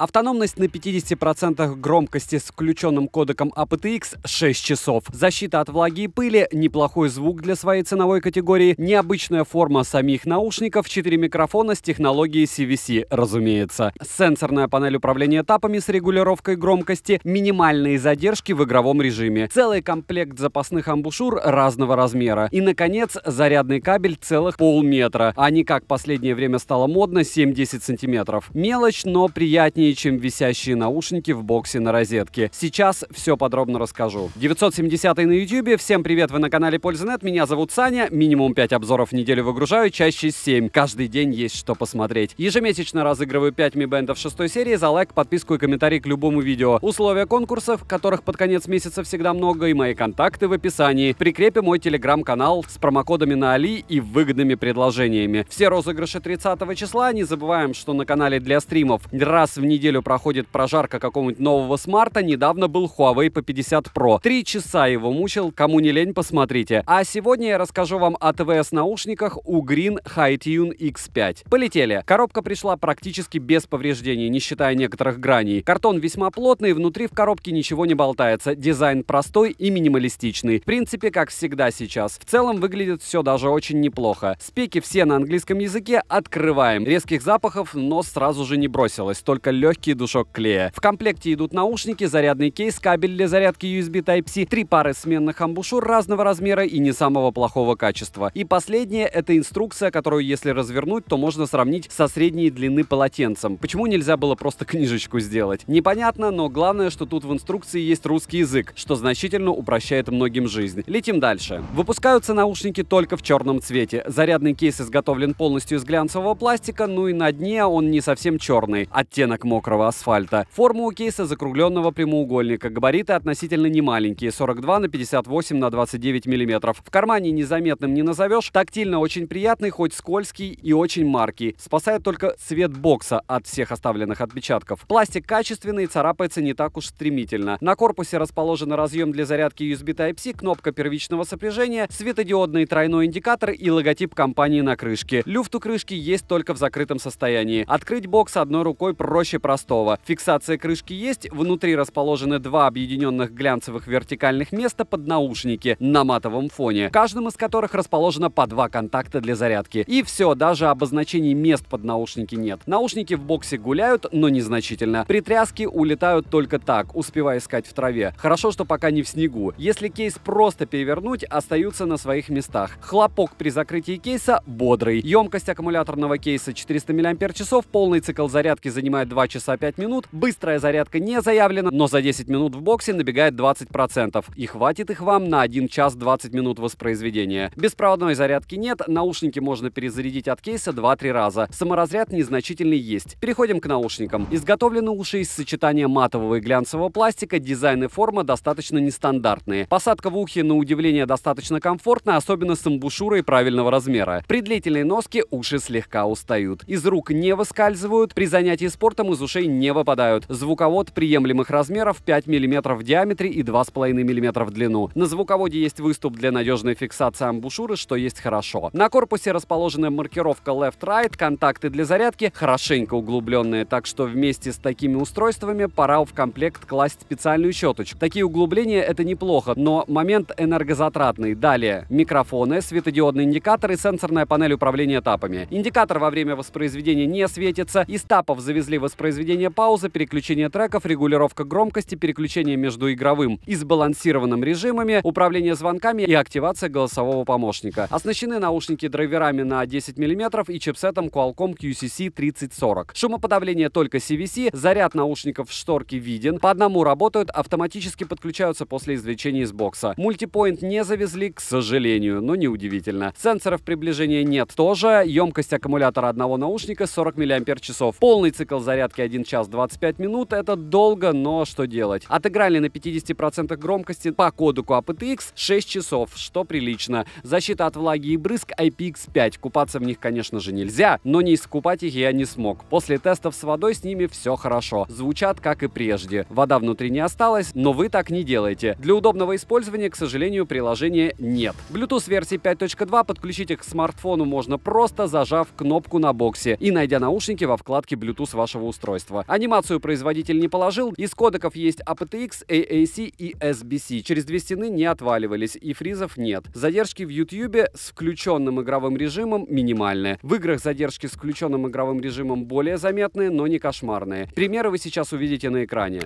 Автономность на 50% громкости с включенным кодеком aptX 6 часов. Защита от влаги и пыли, неплохой звук для своей ценовой категории, необычная форма самих наушников, 4 микрофона с технологией CVC, разумеется. Сенсорная панель управления этапами с регулировкой громкости, минимальные задержки в игровом режиме, целый комплект запасных амбушюр разного размера. И, наконец, зарядный кабель целых полметра, а не как последнее время стало модно 7-10 сантиметров. Мелочь, но приятнее, чем висящие наушники в боксе на розетке. Сейчас все подробно расскажу. 970 на YouTube. Всем привет, вы на канале Польза.нет. Меня зовут Саня. Минимум 5 обзоров в неделю выгружаю, чаще 7. Каждый день есть что посмотреть. Ежемесячно разыгрываю 5 Mi Band 6 серии за лайк, подписку и комментарий к любому видео. Условия конкурсов, которых под конец месяца всегда много, и мои контакты в описании. Прикрепим мой телеграм-канал с промокодами на Али и выгодными предложениями. Все розыгрыши 30 числа. Не забываем, что на канале для стримов раз в неделю проходит прожарка какого-нибудь нового смарта. Недавно был Huawei P50 Pro. 3 часа его мучил, кому не лень, посмотрите. А сегодня я расскажу вам о ТВС-наушниках Ugreen HiTune X5. Полетели. Коробка пришла практически без повреждений, не считая некоторых граней. Картон весьма плотный, внутри в коробке ничего не болтается. Дизайн простой и минималистичный. В принципе, как всегда сейчас. В целом выглядит все даже очень неплохо. Спеки все на английском языке. Открываем. Резких запахов в нос сразу же не бросилось, только легкий душок клея. В комплекте идут наушники, зарядный кейс, кабель для зарядки USB Type-C, 3 пары сменных амбушюр разного размера и не самого плохого качества. И последнее — это инструкция, которую, если развернуть, то можно сравнить со средней длины полотенцем. Почему нельзя было просто книжечку сделать? Непонятно, но главное, что тут в инструкции есть русский язык, что значительно упрощает многим жизнь. Летим дальше. Выпускаются наушники только в черном цвете. Зарядный кейс изготовлен полностью из глянцевого пластика, ну и на дне он не совсем черный, оттенок мокрого асфальта. Форма у кейса закругленного прямоугольника, габариты относительно немаленькие, 42 на 58 на 29 мм. В кармане незаметным не назовешь, тактильно очень приятный, хоть скользкий и очень маркий. Спасает только цвет бокса от всех оставленных отпечатков. Пластик качественный, царапается не так уж стремительно. На корпусе расположен разъем для зарядки USB Type-C, кнопка первичного сопряжения, светодиодный тройной индикатор и логотип компании на крышке. Люфт у крышки есть только в закрытом состоянии. Открыть бокс одной рукой проще простого. Фиксация крышки есть, внутри расположены два объединенных глянцевых вертикальных места под наушники на матовом фоне, в каждом из которых расположено по 2 контакта для зарядки. И все, даже обозначений мест под наушники нет. Наушники в боксе гуляют, но незначительно. При тряске улетают только так, успевая искать в траве. Хорошо, что пока не в снегу. Если кейс просто перевернуть, остаются на своих местах. Хлопок при закрытии кейса бодрый. Емкость аккумуляторного кейса 400 мАч, полный цикл зарядки занимает 2 часа 5 минут, быстрая зарядка не заявлена, но за 10 минут в боксе набегает 20%. И хватит их вам на 1 час 20 минут воспроизведения. Беспроводной зарядки нет, наушники можно перезарядить от кейса 2-3 раза. Саморазряд незначительный есть. Переходим к наушникам. Изготовлены уши из сочетания матового и глянцевого пластика, дизайн и форма достаточно нестандартные. Посадка в ухе, на удивление, достаточно комфортна, особенно с амбушюрой правильного размера. При длительной носке уши слегка устают. Из рук не выскальзывают, при занятии спортом из ушей не выпадают. Звуковод приемлемых размеров 5 мм в диаметре и 2,5 мм в длину. На звуководе есть выступ для надежной фиксации амбушюры, что есть хорошо. На корпусе расположена маркировка Left-Right, контакты для зарядки хорошенько углубленные, так что вместе с такими устройствами пора в комплект класть специальную щеточку. Такие углубления — это неплохо, но момент энергозатратный. Далее микрофоны, светодиодный индикатор и сенсорная панель управления этапами. Индикатор во время воспроизведения не светится. Из тапов завезли воспроизведение паузы, переключение треков, регулировка громкости, переключение между игровым и сбалансированным режимами, управление звонками и активация голосового помощника. Оснащены наушники драйверами на 10 мм и чипсетом Qualcomm QCC3040. Шумоподавление только CVC, заряд наушников в шторке виден, по одному работают, автоматически подключаются после извлечения из бокса. Мультипоинт не завезли, к сожалению, но неудивительно. Сенсоров приближения нет тоже, емкость аккумулятора одного наушника 40 мАч. Полный цикл зарядки 1 час 25 минут, это долго, но что делать? Отыграли на 50% громкости по кодеку aptX 6 часов, что прилично. Защита от влаги и брызг IPX5, купаться в них, конечно же, нельзя, но не искупать их я не смог. После тестов с водой с ними все хорошо, звучат как и прежде. Вода внутри не осталась, но вы так не делайте. Для удобного использования, к сожалению, приложения нет. Bluetooth версии 5.2 подключить их к смартфону можно просто зажав кнопку на боксе и найдя наушники во вкладке Bluetooth вашего устройства. устройства. Анимацию производитель не положил. Из кодеков есть aptX, AAC и SBC. Через две стены не отваливались и фризов нет. Задержки в YouTube с включенным игровым режимом минимальные. В играх задержки с включенным игровым режимом более заметные, но не кошмарные. Примеры вы сейчас увидите на экране.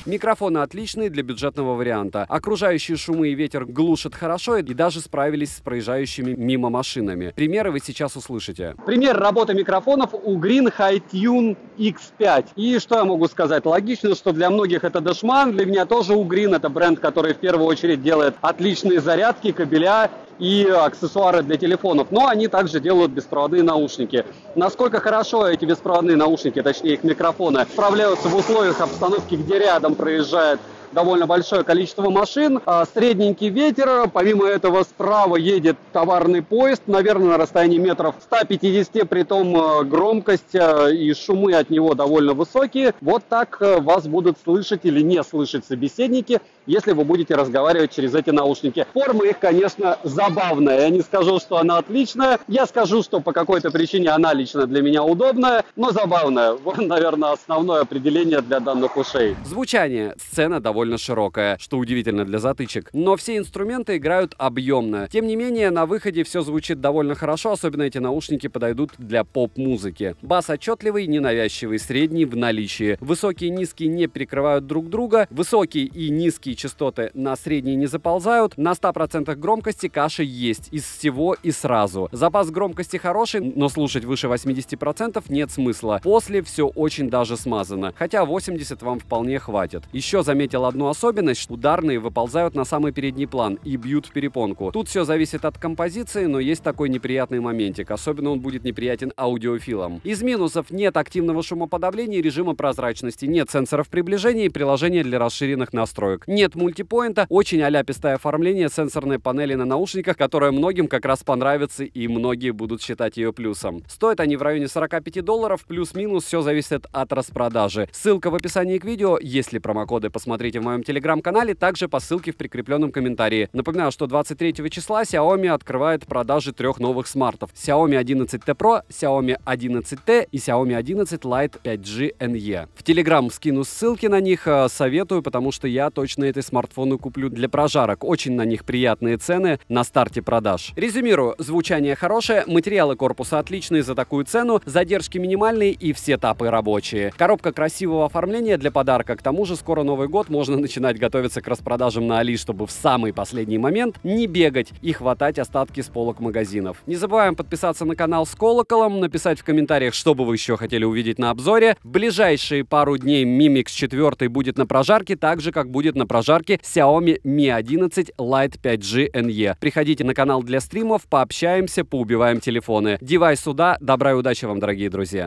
Микрофоны отличные для бюджетного варианта. Окружающие шумы и ветер глушат хорошо и даже справились с проезжающими мимо машинами. Примеры вы сейчас услышите. Пример работы микрофонов у Green HiTune X5. И что я могу сказать? Логично, что для многих это дешман, для меня тоже у Green. Это бренд, который в первую очередь делает отличные зарядки, кабеля и аксессуары для телефонов, но они также делают беспроводные наушники. Насколько хорошо эти беспроводные наушники, точнее их микрофоны, справляются в условиях обстановки, где рядом проезжает довольно большое количество машин, средненький ветер, помимо этого справа едет товарный поезд, наверное, на расстоянии метров 150, притом громкость и шумы от него довольно высокие. Вот так вас будут слышать или не слышать собеседники, если вы будете разговаривать через эти наушники. Форма их, конечно, забавная. Я не скажу, что она отличная. Я скажу, что по какой-то причине она лично для меня удобная, но забавная. Вот, наверное, основное определение для данных ушей. Звучание. Сцена довольно широкая, что удивительно для затычек. Но все инструменты играют объемно. Тем не менее, на выходе все звучит довольно хорошо, особенно эти наушники подойдут для поп-музыки. Бас отчетливый, ненавязчивый, средний в наличии. Высокие и низкие не перекрывают друг друга. Высокие и низкие частоты на средние не заползают. На 100% громкости каша есть из всего и сразу. Запас громкости хороший, но слушать выше 80% нет смысла. После все очень даже смазано. Хотя 80 вам вполне хватит. Еще заметил одну особенность. Ударные выползают на самый передний план и бьют в перепонку. Тут все зависит от композиции, но есть такой неприятный моментик. Особенно он будет неприятен аудиофилам. Из минусов: нет активного шумоподавления и режима прозрачности. Нет сенсоров приближения и приложения для расширенных настроек. Нет мультипоинта, очень аляпистое оформление сенсорной панели на наушниках, которая многим как раз понравится и многие будут считать ее плюсом. Стоят они в районе $45, плюс-минус, все зависит от распродажи. Ссылка в описании к видео, если промокоды посмотрите в моем телеграм-канале, также по ссылке в прикрепленном комментарии. Напоминаю, что 23 числа Xiaomi открывает продажи 3 новых смартов: Xiaomi 11T Pro, Xiaomi 11T и Xiaomi 11 Lite 5G NE. В телеграм скину ссылки на них, советую, потому что я точно эти смартфоны куплю для прожарок. Очень на них приятные цены на старте продаж. Резюмирую: звучание хорошее, материалы корпуса отличные за такую цену, задержки минимальные и все тапы рабочие. Коробка красивого оформления для подарка. К тому же скоро Новый год, можно начинать готовиться к распродажам на Али, чтобы в самый последний момент не бегать и хватать остатки с полок магазинов. Не забываем подписаться на канал с колоколом, написать в комментариях, что бы вы еще хотели увидеть на обзоре. В ближайшие пару дней Mi Mix 4 будет на прожарке, так же как будет на прожарке Xiaomi Mi 11 Lite 5G NE. Приходите на канал для стримов, пообщаемся, поубиваем телефоны. Девайс сюда. Добра и удачи вам, дорогие друзья.